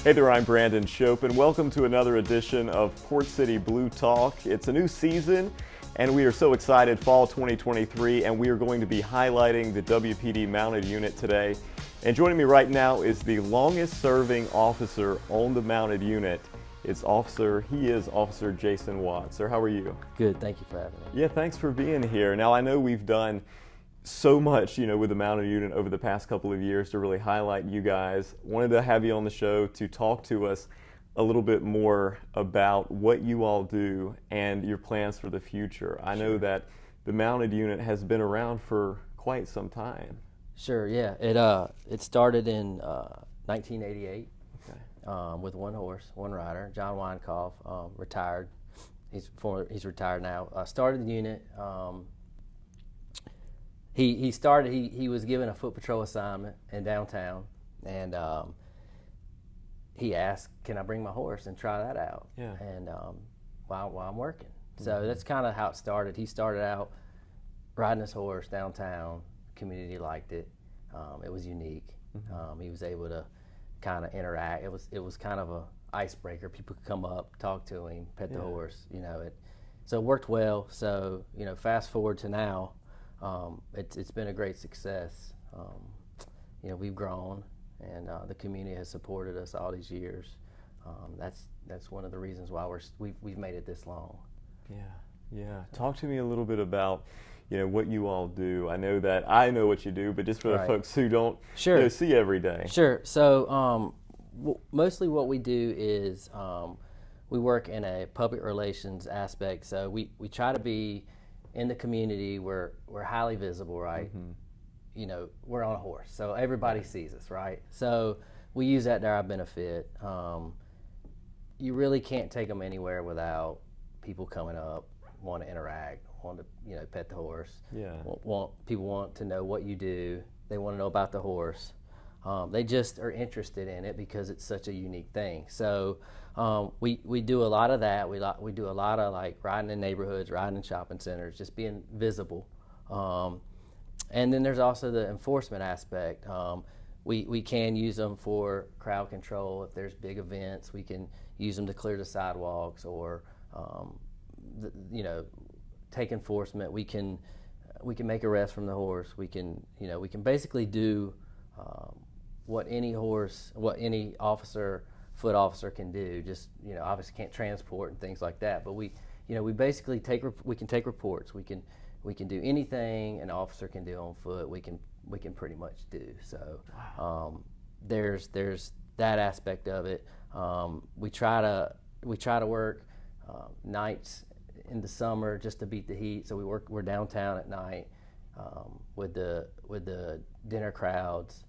Hey there, I'm Brandon Shope, and welcome to another edition of Port City Blue Talk. It's a new season, and we are so excited, fall 2023, and we are going to be highlighting the WPD mounted unit today. And joining me right now is the longest serving officer on the mounted unit. He is Officer Jason Watts. Sir, how are you? Good, thank you for having me. Yeah, thanks for being here. Now, I know we've done so much, with the mounted unit over the past couple of years to really highlight you guys. Wanted to have you on the show to talk to us a little bit more about what you all do and your plans for the future. I know that the mounted unit has been around for quite some time. Sure, yeah. It started in 1988 with one horse, one rider, John Weinkoff, retired. He's retired now. Started the unit. He was given a foot patrol assignment in downtown, and he asked, "Can I bring my horse and try that out?" Yeah. And while I'm working, so that's kind of how it started. He started out riding his horse downtown. Community liked it. It was unique. He was able to kind of interact. It was kind of a icebreaker. People could come up, talk to him, pet the horse. So it worked well. So fast forward to now. It's been a great success. We've grown, and the community has supported us all these years. That's one of the reasons why we've made it this long. Yeah. Talk to me a little bit about what you all do. I know that I know what you do, but just for the folks who don't see every day. Sure. So mostly what we do is we work in a public relations aspect. So we try to be in the community. We're highly visible, right? We're on a horse, so everybody sees us, right? So we use that to our benefit. You really can't take them anywhere without people coming up, want to interact, want to pet the horse. People want to know what you do. They want to know about the horse. They just are interested in it because it's such a unique thing. So we do a lot of that. We do a lot of like riding in neighborhoods, riding in shopping centers, just being visible. And then there's also the enforcement aspect. We can use them for crowd control. If there's big events, we can use them to clear the sidewalks or take enforcement. We can make arrests from the horse. We can basically do what any foot officer can do. Just obviously can't transport and things like that. But we basically we can take reports. We can do anything an officer can do on foot. We can pretty much do. So there's that aspect of it. We try to work nights in the summer just to beat the heat. So we're downtown at night with the dinner crowds.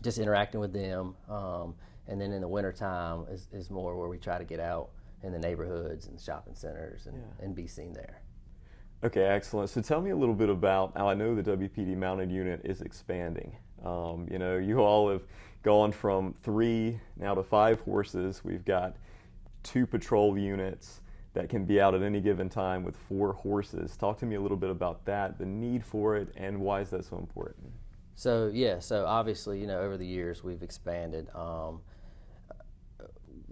Just interacting with them, and then in the wintertime is more where we try to get out in the neighborhoods and shopping centers and be seen there. Okay, excellent. So tell me a little bit about how I know the WPD mounted unit is expanding. You all have gone from 3 now to 5 horses. We've got 2 patrol units that can be out at any given time with 4 horses. Talk to me a little bit about that, the need for it, and why is that so important? So obviously, over the years we've expanded.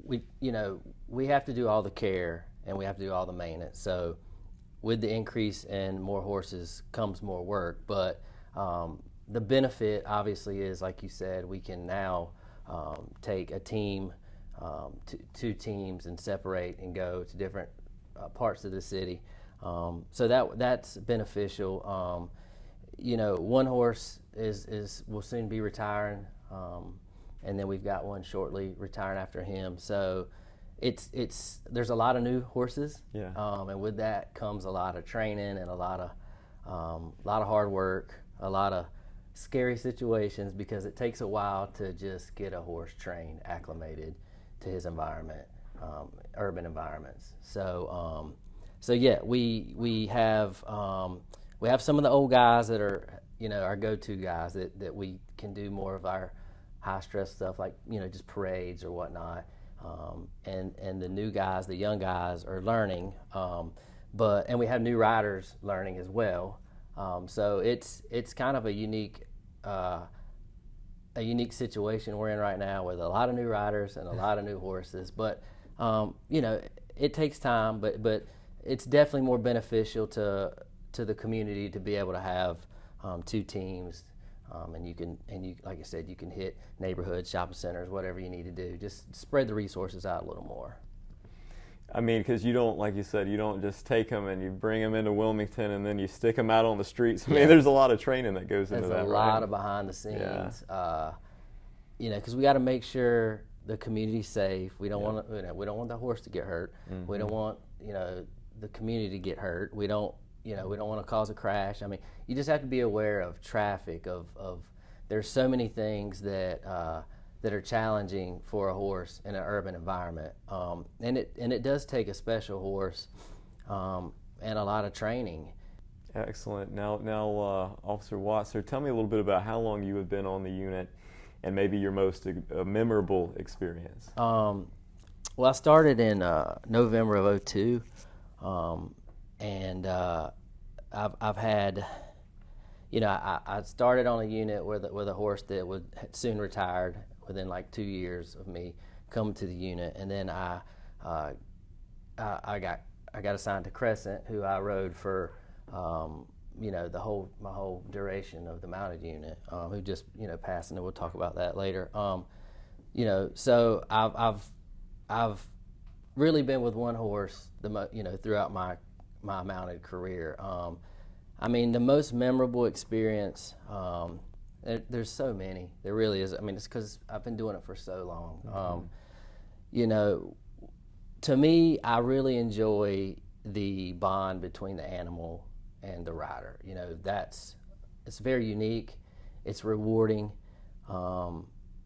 We have to do all the care and we have to do all the maintenance. So with the increase in more horses comes more work, but the benefit obviously is, like you said, we can now take a team, 2 teams, and separate and go to different parts of the city. So that's beneficial. One horse will soon be retiring, and then we've got one shortly retiring after him. So there's a lot of new horses, and with that comes a lot of training and a lot of hard work, a lot of scary situations because it takes a while to just get a horse trained, acclimated to his environment, urban environments. So we have some of the old guys that are our go-to guys that we can do more of our high stress stuff like just parades or whatnot, and the new guys, the young guys are learning, and we have new riders learning as well. So it's kind of a unique a unique situation we're in right now with a lot of new riders and a lot of new horses. But you know, it takes time, but it's definitely more beneficial to the community to be able to have two teams, and you like I said, you can hit neighborhoods, shopping centers, whatever you need to do. Just spread the resources out a little more. I mean, because you don't, like you said, you don't just take them and you bring them into Wilmington and then you stick them out on the streets. I mean, there's a lot of training that goes into that, right? There's a lot of behind the scenes, you know, because we got to make sure the community's safe. We don't want to, we don't want the horse to get hurt. We don't want, you know, the community to get hurt. We don't want to cause a crash. I mean, you just have to be aware of traffic. There's so many things that are challenging for a horse in an urban environment, and it does take a special horse and a lot of training. Excellent. Now, Officer Watser, tell me a little bit about how long you have been on the unit, and maybe your most memorable experience. Well, I started in November of '02, and I've had, you know, I started on a unit with a horse that had soon retired within like 2 years of me coming to the unit, and then I got assigned to Crescent, who I rode for you know, my whole duration of the mounted unit, who just, you know, passed, and we'll talk about that later. You know, so I've really been with one horse you know, throughout my mounted career. I mean, the most memorable experience, there's so many. There really is. I mean, it's because I've been doing it for so long. You know, to me, I really enjoy the bond between the animal and the rider. You know, it's very unique. It's rewarding.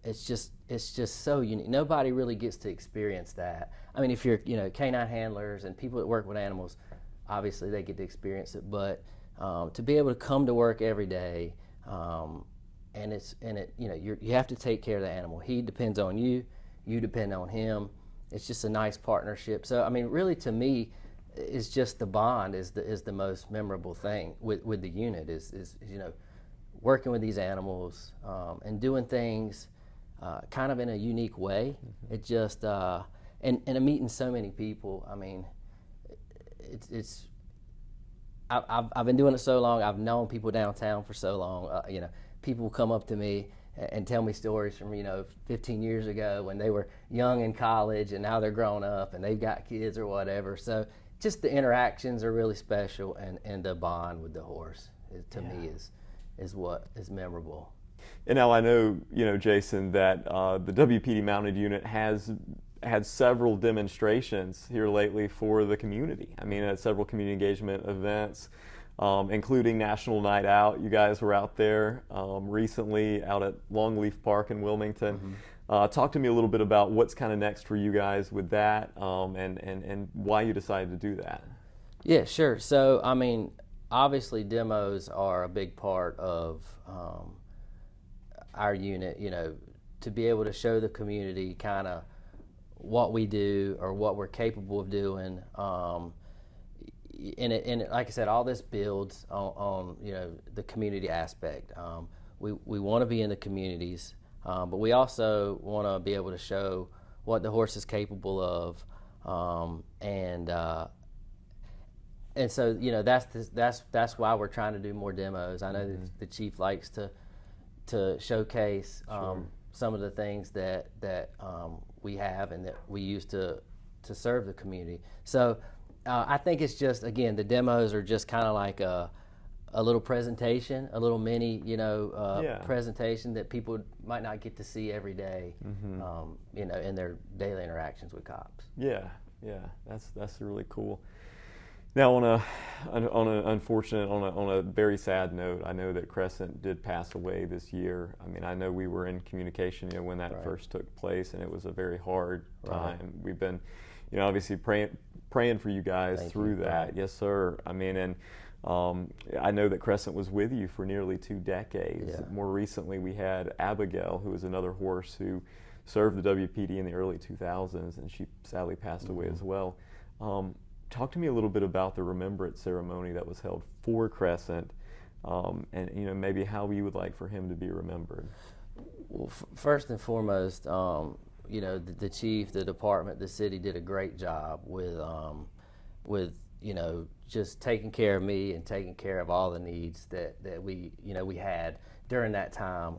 It's just so unique. Nobody really gets to experience that. I mean, if you're, you know, canine handlers and people that work with animals, obviously they get to experience it. But to be able to come to work every day, and you know, you have to take care of the animal. He depends on you. You depend on him. It's just a nice partnership. So I mean, really, to me, it's just the bond is the most memorable thing with the unit is you know, working with these animals and doing things kind of in a unique way. It just and meeting so many people. I mean, I've been doing it so long. I've known people downtown for so long. You know, people come up to me and tell me stories from, you know, 15 years ago when they were young in college, and now they're grown up and they've got kids or whatever. So just the interactions are really special, and the bond with the horse to me is what is memorable. And now I know, you know, Jason, that the WPD mounted unit has had several demonstrations here lately for the community. I mean, at several community engagement events, including National Night Out. You guys were out there recently out at Longleaf Park in Wilmington. Talk to me a little bit about what's kind of next for you guys with that, and why you decided to do that. Yeah, sure. So, I mean, obviously demos are a big part of our unit, you know, to be able to show the community kind of what we do or what we're capable of doing. And like I said, all this builds on you know, the community aspect. We want to be in the communities, but we also want to be able to show what the horse is capable of, and so, you know, that's why we're trying to do more demos. I know that the chief likes to showcase some of the things that we have and that we use to serve the community. So I think it's just, again, the demos are just kind of like a little presentation, a little mini, you know, presentation that people might not get to see every day, you know, in their daily interactions with cops. Yeah, that's really cool. Now, on a very sad note, I know that Crescent did pass away this year. I mean, I know we were in communication, you know, when that first took place, and it was a very hard time. We've been, you know, obviously praying for you guys through that. Yes, sir. I mean, and I know that Crescent was with you for nearly 2 decades. Yeah. More recently, we had Abigail, who was another horse who served the WPD in the early 2000s, and she sadly passed away as well. Talk to me a little bit about the remembrance ceremony that was held for Crescent, and, you know, maybe how you would like for him to be remembered. Well, first and foremost, the chief, the department, the city did a great job with just taking care of me and taking care of all the needs that we had during that time.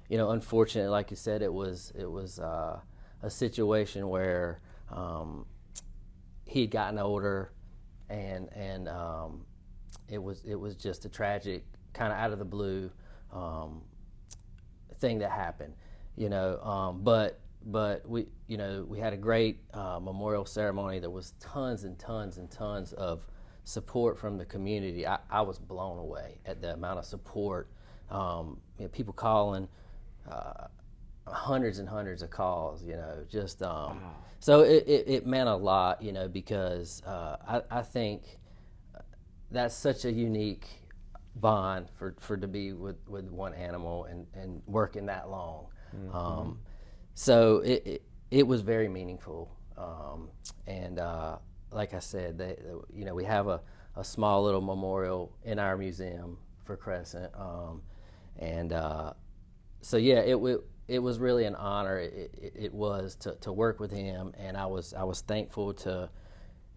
Unfortunately, like you said, it was a situation where he'd gotten older, and it was just a tragic, kind of out of the blue thing that happened. But we had a great memorial ceremony. There was tons and tons and tons of support from the community. I was blown away at the amount of support. People calling, hundreds and hundreds of calls. So it meant a lot. Because I think that's such a unique bond for to be with one animal and working that long. Mm-hmm. So it was very meaningful, and like I said, we have a small little memorial in our museum for Crescent, so yeah, it was really an honor. It was to work with him, and I was thankful to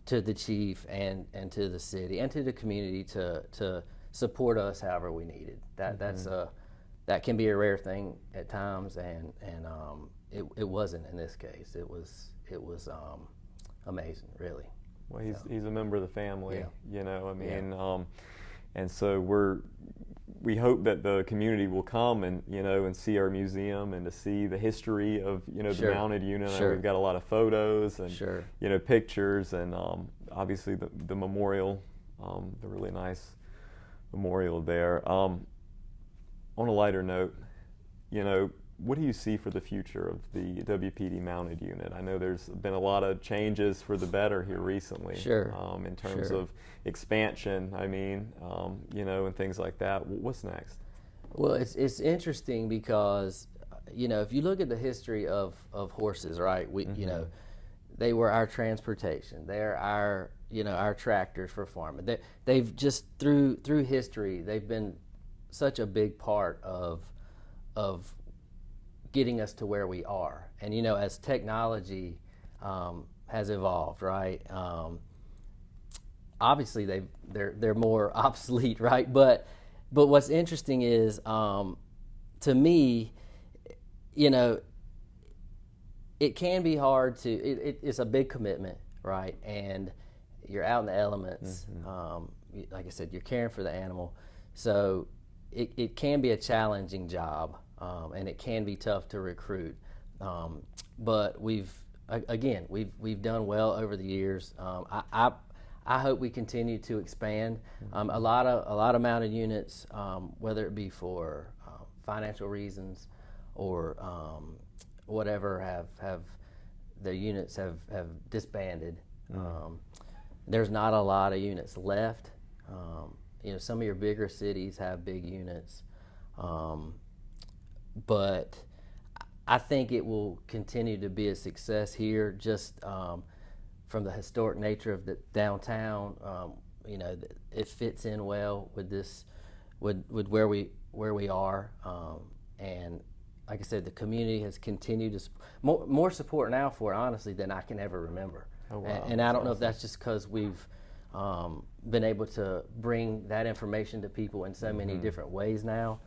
the chief and to the city and to the community to support us however we needed. That can be a rare thing at times, and it wasn't in this case. It was amazing, really. Well, he's a member of the family, Yeah. And so we hope that the community will come and and see our museum and to see the history of the Sure. mounted unit. Sure. We've got a lot of photos and Sure. Pictures, and obviously the memorial, the really nice memorial there. On a lighter note, what do you see for the future of the WPD mounted unit? I know there's been a lot of changes for the better here recently. Sure. In terms Sure. of expansion, and things like that. What's next? Well, it's interesting because if you look at the history of horses, right? Mm-hmm. They were our transportation. They're our tractors for farming. They've just through history, they've been such a big part of getting us to where we are. And as technology has evolved, right? Obviously they're more obsolete, right? But what's interesting is to me, it can be hard to. It's a big commitment, right? And you're out in the elements. Mm-hmm. Like I said, you're caring for the animal, so it can be a challenging job, and it can be tough to recruit. But we've done well over the years. I hope we continue to expand. A lot of mounted units, whether it be for financial reasons or whatever, have their units have disbanded. There's not a lot of units left. Some of your bigger cities have big units, but I think it will continue to be a success here, just from the historic nature of the downtown. It fits in well with this, with where we are, and like I said, the community has continued to more support now for it, honestly, than I can ever remember. Oh, wow. And I don't know if that's just because we've been able to bring that information to people in so many different ways now.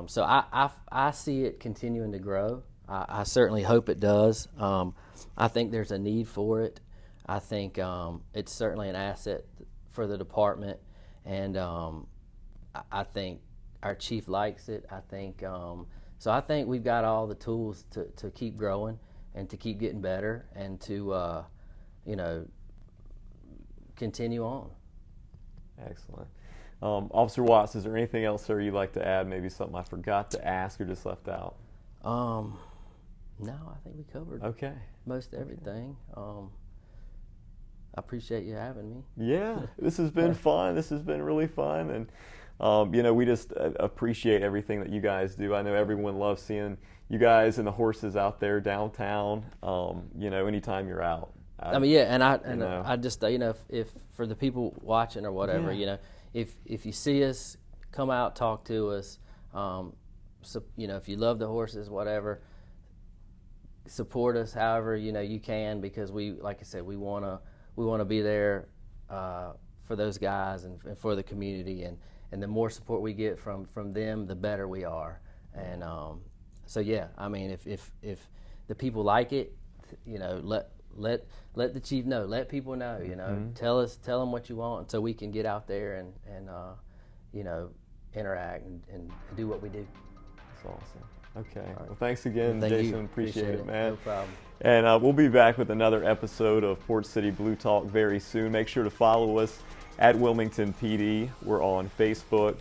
So I see it continuing to grow. I certainly hope it does. I think there's a need for it. I think it's certainly an asset for the department, and I think our chief likes it. I think so. I think we've got all the tools to keep growing and to keep getting better and to continue on. Excellent. Officer Watts, is there anything else, sir, you'd like to add? Maybe something I forgot to ask or just left out? No, I think we covered most everything. I appreciate you having me. Yeah, this has been fun. This has been really fun, and we just appreciate everything that you guys do. I know everyone loves seeing you guys and the horses out there downtown. Anytime you're out. I just if for the people watching or whatever, if you see us, come out, talk to us. if you love the horses, whatever, support us however you can, because like I said, we want to be there for those guys and for the community, and the more support we get from them, the better we are. And so yeah, I mean, if the people like it, let the chief know, let people know, tell them what you want, so we can get out there and interact and do what we do. That's awesome. Okay. Well, thanks again, Thank Jason. you. Appreciate it, man. No problem. And we'll be back with another episode of Port City Blue Talk very soon. Make sure to follow us at Wilmington PD. We're on Facebook,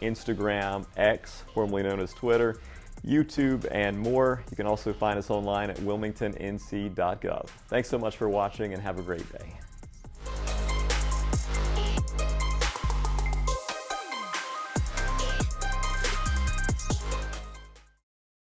Instagram, X, formerly known as Twitter, YouTube, and more. You can also find us online at wilmingtonnc.gov. Thanks so much for watching, and have a great day.